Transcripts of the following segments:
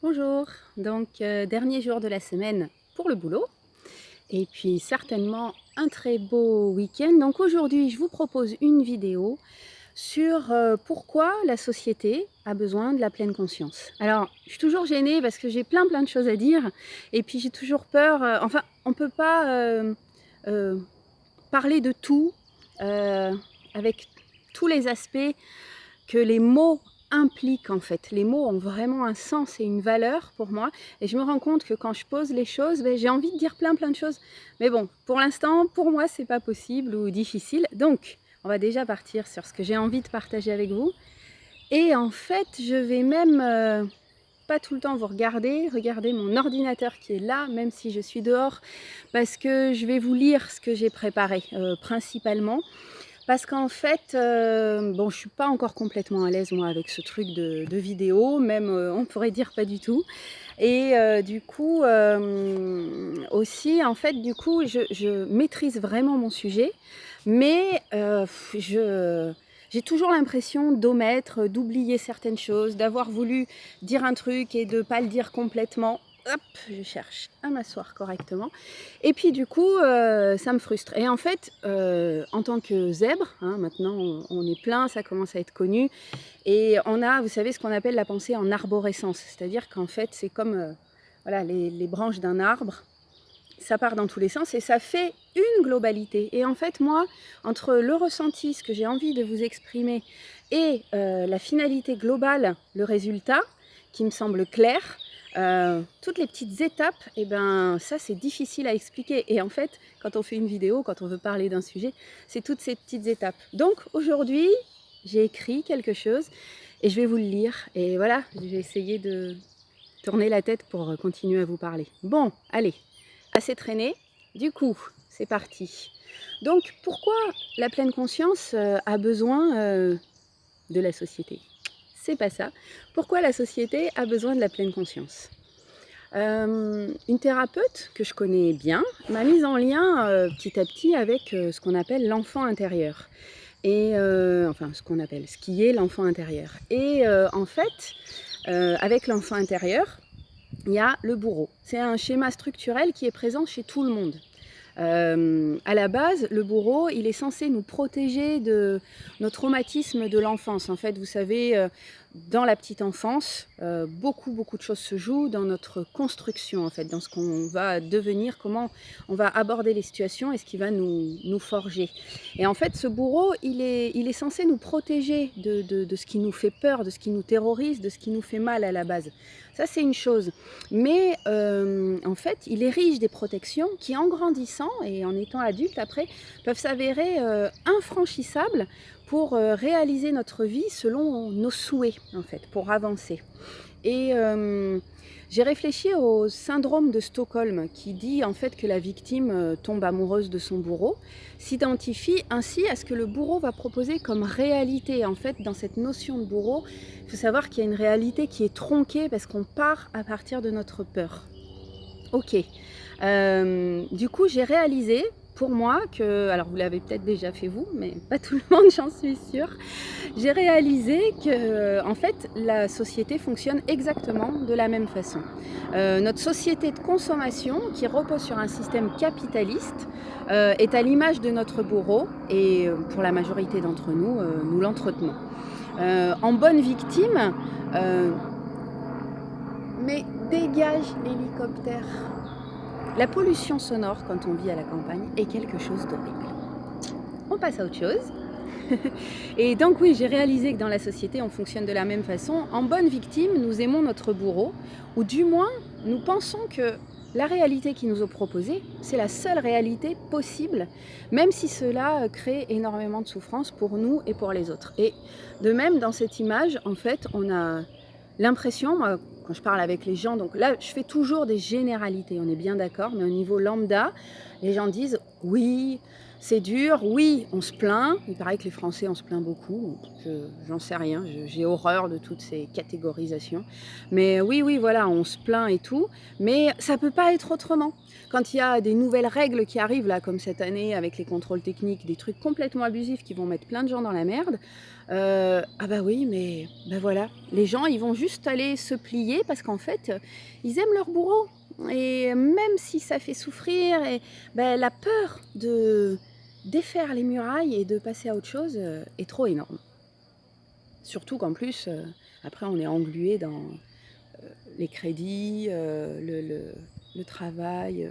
Bonjour, donc dernier jour de la semaine pour le boulot et puis certainement un très beau week-end. Donc aujourd'hui je vous propose une vidéo sur pourquoi la société a besoin de la pleine conscience. Alors je suis toujours gênée parce que j'ai plein de choses à dire et puis j'ai toujours peur, enfin on ne peut pas euh, parler de tout avec tous les aspects que les mots impliquent en fait. Les mots ont vraiment un sens et une valeur pour moi et je me rends compte que quand je pose les choses, j'ai envie de dire plein de choses. Mais bon, pour l'instant, pour moi, c'est pas possible ou difficile. Donc, on va déjà partir sur ce que j'ai envie de partager avec vous. Et en fait, je vais même pas tout le temps vous regarder mon ordinateur qui est là, même si je suis dehors, parce que je vais vous lire ce que j'ai préparé principalement. Parce qu'en fait, bon, je suis pas encore complètement à l'aise moi avec ce truc de vidéo, même on pourrait dire pas du tout. Et du coup, aussi, en fait, du coup, je maîtrise vraiment mon sujet, mais j'ai toujours l'impression d'omettre, d'oublier certaines choses, d'avoir voulu dire un truc et de pas le dire complètement. Hop, je cherche à m'asseoir correctement. Et puis du coup, ça me frustre. Et en fait, en tant que zèbre, hein, maintenant on est plein, ça commence à être connu. Et on a, vous savez, ce qu'on appelle la pensée en arborescence. C'est-à-dire qu'en fait, c'est comme voilà, les branches d'un arbre. Ça part dans tous les sens et ça fait une globalité. Et en fait, moi, entre le ressenti, ce que j'ai envie de vous exprimer, et la finalité globale, le résultat, qui me semble clair, toutes les petites étapes, et ben ça c'est difficile à expliquer. Et en fait, quand on fait une vidéo, quand on veut parler d'un sujet, c'est toutes ces petites étapes. Donc aujourd'hui, j'ai écrit quelque chose et je vais vous le lire. Et voilà, je vais essayer de tourner la tête pour continuer à vous parler. Bon, allez, assez traîné. Du coup, c'est parti. Donc pourquoi la pleine conscience a besoin de la société? C'est pas ça. Pourquoi la société a besoin de la pleine conscience? Une thérapeute que je connais bien m'a mise en lien petit à petit avec ce qu'on appelle l'enfant intérieur. Et enfin, ce qui est l'enfant intérieur. Et en fait, avec l'enfant intérieur, il y a le bourreau. C'est un schéma structurel qui est présent chez tout le monde. À la base, le bourreau, il est censé nous protéger de nos traumatismes de l'enfance. En fait, vous savez, dans la petite enfance, beaucoup de choses se jouent dans notre construction, en fait, dans ce qu'on va devenir, comment on va aborder les situations et ce qui va nous forger. Et en fait, ce bourreau, il est censé nous protéger de ce qui nous fait peur, de ce qui nous terrorise, de ce qui nous fait mal à la base. Ça, c'est une chose. Mais en fait, il érige des protections qui, en grandissant et en étant adulte après, peuvent s'avérer infranchissables pour réaliser notre vie selon nos souhaits, en fait, pour avancer. Et j'ai réfléchi au syndrome de Stockholm qui dit en fait que la victime tombe amoureuse de son bourreau, s'identifie ainsi à ce que le bourreau va proposer comme réalité. En fait, dans cette notion de bourreau, il faut savoir qu'il y a une réalité qui est tronquée parce qu'on part à partir de notre peur. Ok. Du coup, j'ai réalisé pour moi que, alors vous l'avez peut-être déjà fait vous, mais pas tout le monde, j'en suis sûre. J'ai réalisé que, en fait, la société fonctionne exactement de la même façon. Notre société de consommation, qui repose sur un système capitaliste, est à l'image de notre bourreau et pour la majorité d'entre nous, nous l'entretenons. En bonne victime, mais dégage l'hélicoptère. La pollution sonore quand on vit à la campagne est quelque chose d'horrible. On passe à autre chose. Et donc oui, j'ai réalisé que dans la société, on fonctionne de la même façon. En bonne victime, nous aimons notre bourreau, ou du moins, nous pensons que la réalité qui nous est proposée, c'est la seule réalité possible, même si cela crée énormément de souffrance pour nous et pour les autres. Et de même, dans cette image, en fait, on a l'impression, moi, quand je parle avec les gens, donc là, je fais toujours des généralités, on est bien d'accord, mais au niveau lambda, les gens disent « oui, c'est dur, oui, on se plaint. Il paraît que les Français, on se plaint beaucoup. J'en sais rien, j'ai horreur de toutes ces catégorisations. Mais oui, oui, voilà, on se plaint et tout. Mais ça peut pas être autrement. Quand il y a des nouvelles règles qui arrivent, là, comme cette année, avec les contrôles techniques, des trucs complètement abusifs qui vont mettre plein de gens dans la merde, ah bah oui, mais bah voilà, les gens, ils vont juste aller se plier parce qu'en fait, ils aiment leur bourreau. Et même si ça fait souffrir, et, bah, la peur de défaire les murailles et de passer à autre chose est trop énorme. Surtout qu'en plus, après, on est englué dans les crédits, le travail.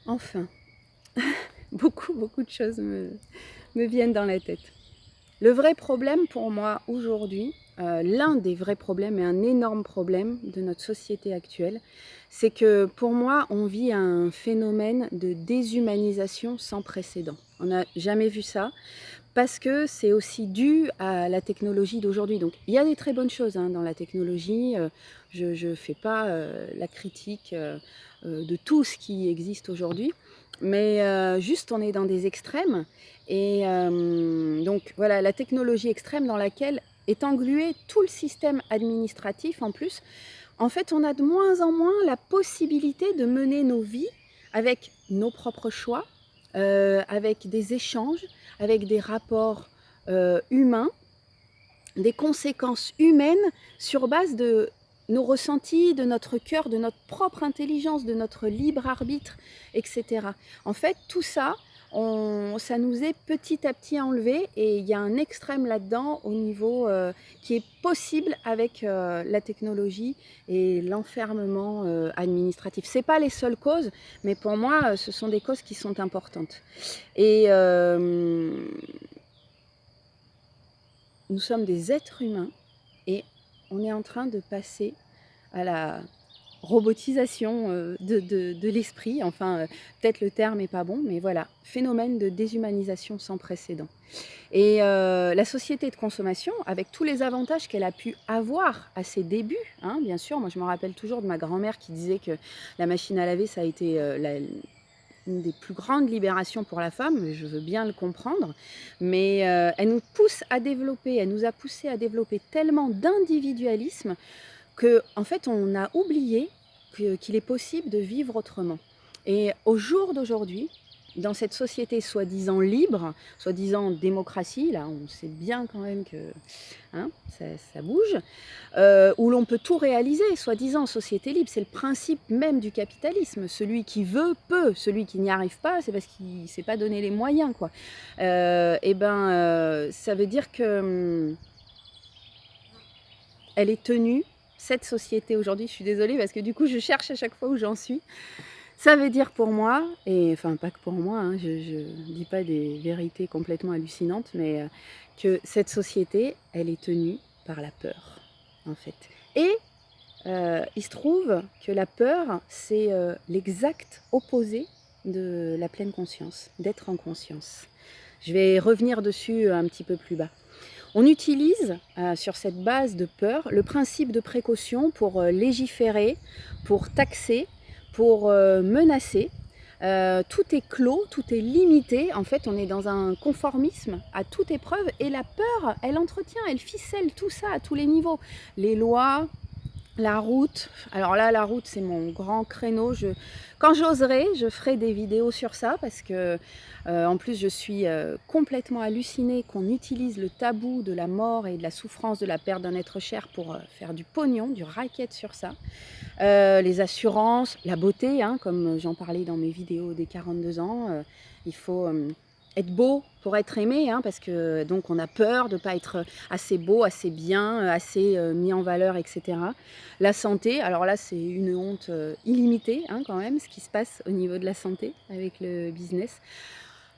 Enfin, beaucoup, beaucoup de choses me viennent dans la tête. Le vrai problème pour moi aujourd'hui, l'un des vrais problèmes et un énorme problème de notre société actuelle, c'est que pour moi, on vit un phénomène de déshumanisation sans précédent. On n'a jamais vu ça parce que c'est aussi dû à la technologie d'aujourd'hui. Donc il y a des très bonnes choses dans la technologie, je ne fais pas la critique de tout ce qui existe aujourd'hui, mais juste on est dans des extrêmes. Et donc voilà, la technologie extrême dans laquelle est englué tout le système administratif en plus. En fait, on a de moins en moins la possibilité de mener nos vies avec nos propres choix, avec des échanges, avec des rapports humains, des conséquences humaines sur base de nos ressentis, de notre cœur, de notre propre intelligence, de notre libre arbitre, etc. En fait, tout ça, ça nous est petit à petit enlevé et il y a un extrême là-dedans au niveau qui est possible avec la technologie et l'enfermement administratif. Ce n'est pas les seules causes, mais pour moi, ce sont des causes qui sont importantes. Et nous sommes des êtres humains et on est en train de passer à la robotisation de l'esprit. Enfin, peut-être le terme n'est pas bon, mais voilà, phénomène de déshumanisation sans précédent. Et la société de consommation, avec tous les avantages qu'elle a pu avoir à ses débuts, bien sûr, moi je me rappelle toujours de ma grand-mère qui disait que la machine à laver, ça a été une des plus grandes libérations pour la femme, je veux bien le comprendre, mais elle nous pousse à développer, elle nous a poussé à développer tellement d'individualisme que, en fait, on a oublié qu'il est possible de vivre autrement. Et au jour d'aujourd'hui, dans cette société soi-disant libre, soi-disant démocratie, là on sait bien quand même que ça bouge, où l'on peut tout réaliser, soi-disant société libre, c'est le principe même du capitalisme. Celui qui veut peut, celui qui n'y arrive pas, c'est parce qu'il ne s'est pas donné les moyens, quoi. Ça veut dire que elle est tenue, cette société aujourd'hui, je suis désolée parce que du coup je cherche à chaque fois où j'en suis. Ça veut dire pour moi, et enfin pas que pour moi, je ne dis pas des vérités complètement hallucinantes, mais que cette société, elle est tenue par la peur, en fait. Et il se trouve que la peur, c'est l'exact opposé de la pleine conscience, d'être en conscience. Je vais revenir dessus un petit peu plus bas. On utilise sur cette base de peur le principe de précaution pour légiférer, pour taxer, pour menacer. Tout est clos, tout est limité. En fait, on est dans un conformisme à toute épreuve et la peur, elle entretient, elle ficelle tout ça à tous les niveaux. Les lois, la route. Alors là, la route, c'est mon grand créneau. Quand j'oserai, je ferai des vidéos sur ça parce que, en plus, je suis complètement hallucinée qu'on utilise le tabou de la mort et de la souffrance de la perte d'un être cher pour faire du pognon, du racket sur ça. Les assurances, la beauté, comme j'en parlais dans mes vidéos des 42 ans, il faut être beau pour être aimé, parce que donc on a peur de ne pas être assez beau, assez bien, assez mis en valeur, etc. La santé, alors là c'est une honte illimitée quand même, ce qui se passe au niveau de la santé avec le business.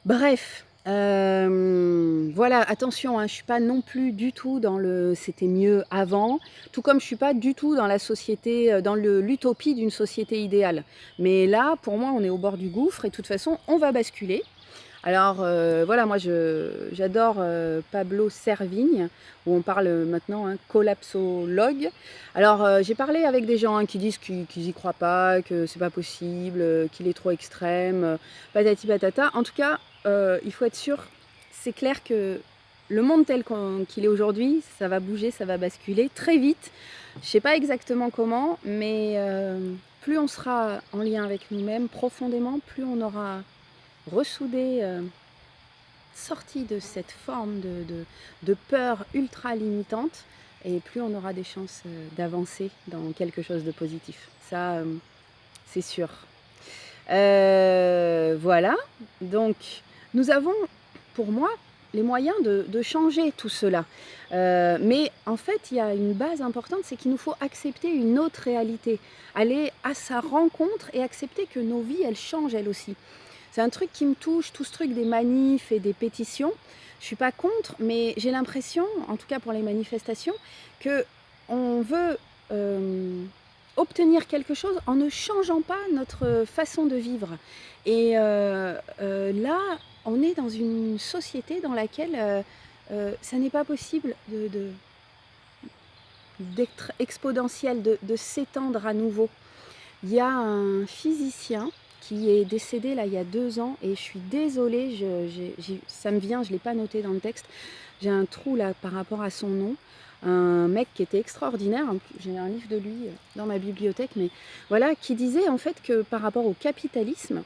Bref, voilà, attention, je ne suis pas non plus du tout dans le c'était mieux avant, tout comme je ne suis pas du tout dans la société, dans l'utopie d'une société idéale. Mais là, pour moi, on est au bord du gouffre et de toute façon, on va basculer. Alors voilà, moi j'adore Pablo Servigne, où on parle maintenant collapsologue. Alors j'ai parlé avec des gens qui disent qu'ils n'y croient pas, que c'est pas possible, qu'il est trop extrême, patati patata. En tout cas, il faut être sûr, c'est clair que le monde tel qu'il est aujourd'hui, ça va bouger, ça va basculer très vite. Je ne sais pas exactement comment, mais plus on sera en lien avec nous-mêmes profondément, plus on aura ressoudé, sorti de cette forme de peur ultra limitante, et plus on aura des chances d'avancer dans quelque chose de positif. Ça, c'est sûr. Voilà, donc nous avons, pour moi, les moyens de changer tout cela. Mais en fait, il y a une base importante, c'est qu'il nous faut accepter une autre réalité, aller à sa rencontre et accepter que nos vies, elles changent elles aussi. C'est un truc qui me touche, tout ce truc des manifs et des pétitions. Je ne suis pas contre, mais j'ai l'impression, en tout cas pour les manifestations, qu'on veut obtenir quelque chose en ne changeant pas notre façon de vivre. Et là, on est dans une société dans laquelle ça n'est pas possible d'être exponentiel, de s'étendre à nouveau. Il y a un physicien qui est décédé là il y a 2 ans, et je suis désolée, ça me vient, je ne l'ai pas noté dans le texte, j'ai un trou là par rapport à son nom. Un mec qui était extraordinaire, j'ai un livre de lui dans ma bibliothèque, mais voilà, qui disait en fait que par rapport au capitalisme,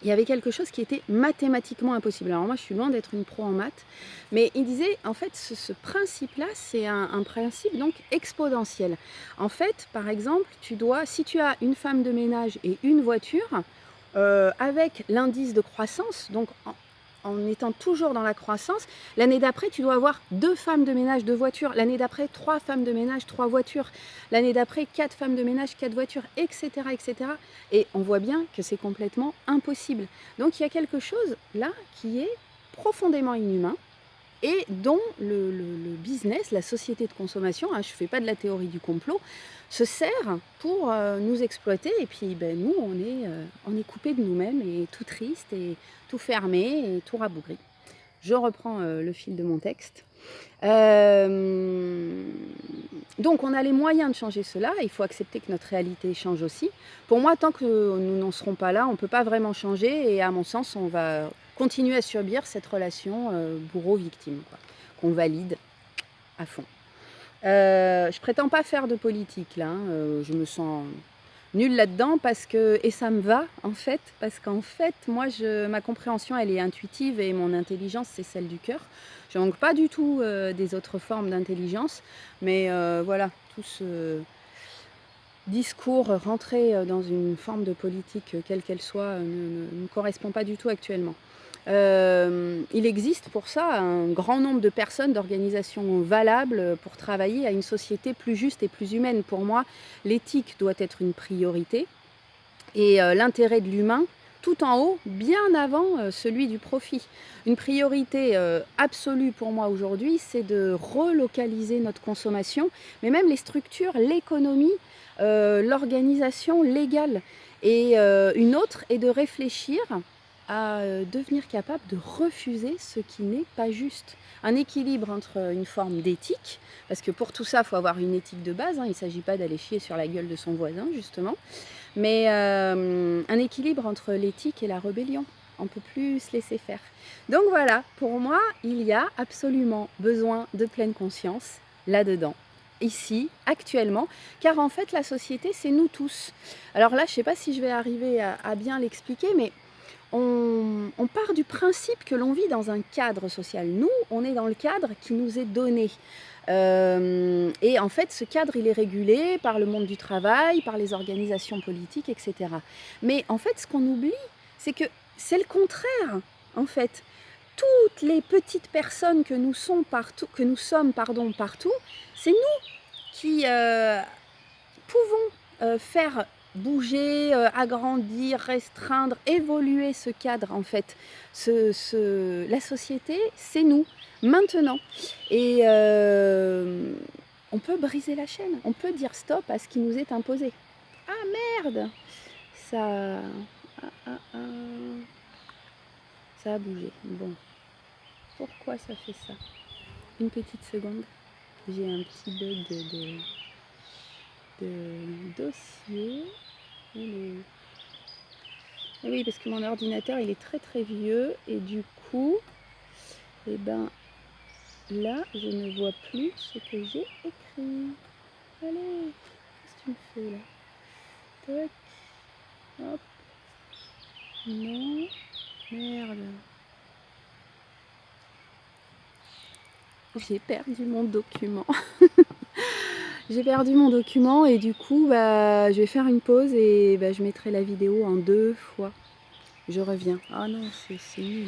il y avait quelque chose qui était mathématiquement impossible. Alors moi, je suis loin d'être une pro en maths, mais il disait, en fait, ce principe-là, c'est un principe donc exponentiel. En fait, par exemple, si tu as une femme de ménage et une voiture, avec l'indice de croissance, donc en étant toujours dans la croissance, l'année d'après, tu dois avoir 2 femmes de ménage, 2 voitures. L'année d'après, 3 femmes de ménage, 3 voitures. L'année d'après, 4 femmes de ménage, 4 voitures, etc., etc. Et on voit bien que c'est complètement impossible. Donc il y a quelque chose là qui est profondément inhumain, et dont le business, la société de consommation, je ne fais pas de la théorie du complot, se sert pour nous exploiter. Et puis nous, on est coupé de nous-mêmes, et tout triste, et tout fermé, et tout rabougri. Je reprends le fil de mon texte. Donc on a les moyens de changer cela, il faut accepter que notre réalité change aussi. Pour moi, tant que nous n'en serons pas là, on ne peut pas vraiment changer, et à mon sens, on va continuer à subir cette relation bourreau-victime, qu'on valide à fond. Je prétends pas faire de politique là, je me sens nulle là-dedans, et ça me va en fait, parce qu'en fait, moi, ma compréhension, elle est intuitive, et mon intelligence, c'est celle du cœur. Je manque pas du tout des autres formes d'intelligence, mais voilà, tout ce discours rentré dans une forme de politique, quelle qu'elle soit, ne me correspond pas du tout actuellement. Il existe pour ça un grand nombre de personnes, d'organisations valables pour travailler à une société plus juste et plus humaine. Pour moi, l'éthique doit être une priorité, et l'intérêt de l'humain tout en haut, bien avant celui du profit. Une priorité absolue pour moi aujourd'hui, c'est de relocaliser notre consommation, mais même les structures, l'économie, l'organisation légale. Et une autre est de réfléchir à devenir capable de refuser ce qui n'est pas juste. Un équilibre entre une forme d'éthique, parce que pour tout ça, il faut avoir une éthique de base, il ne s'agit pas d'aller chier sur la gueule de son voisin, justement, mais un équilibre entre l'éthique et la rébellion. On ne peut plus se laisser faire. Donc voilà, pour moi, il y a absolument besoin de pleine conscience là-dedans, ici, actuellement, car en fait, la société, c'est nous tous. Alors là, je ne sais pas si je vais arriver à bien l'expliquer, mais on part du principe que l'on vit dans un cadre social. Nous, on est dans le cadre qui nous est donné. Et en fait, ce cadre, il est régulé par le monde du travail, par les organisations politiques, etc. Mais en fait, ce qu'on oublie, c'est que c'est le contraire, en fait. Toutes les petites personnes que nous sommes partout, c'est nous qui pouvons faire bouger, agrandir, restreindre, évoluer ce cadre en fait. La société, c'est nous, maintenant. Et on peut briser la chaîne, on peut dire stop à ce qui nous est imposé. Ah merde, ça... ça a bougé. Bon, pourquoi ça fait ça? Une petite seconde, j'ai un petit bug de dossier. Et oui, parce que mon ordinateur, il est très très vieux. Et du coup, eh ben, là, je ne vois plus ce que j'ai écrit. Allez, qu'est-ce que tu me fais là? Tac, hop, non, merde. J'ai perdu mon document. J'ai perdu mon document et du coup, bah, je vais faire une pause et bah, je mettrai la vidéo en 2 fois. Je reviens. Ah non, c'est nul.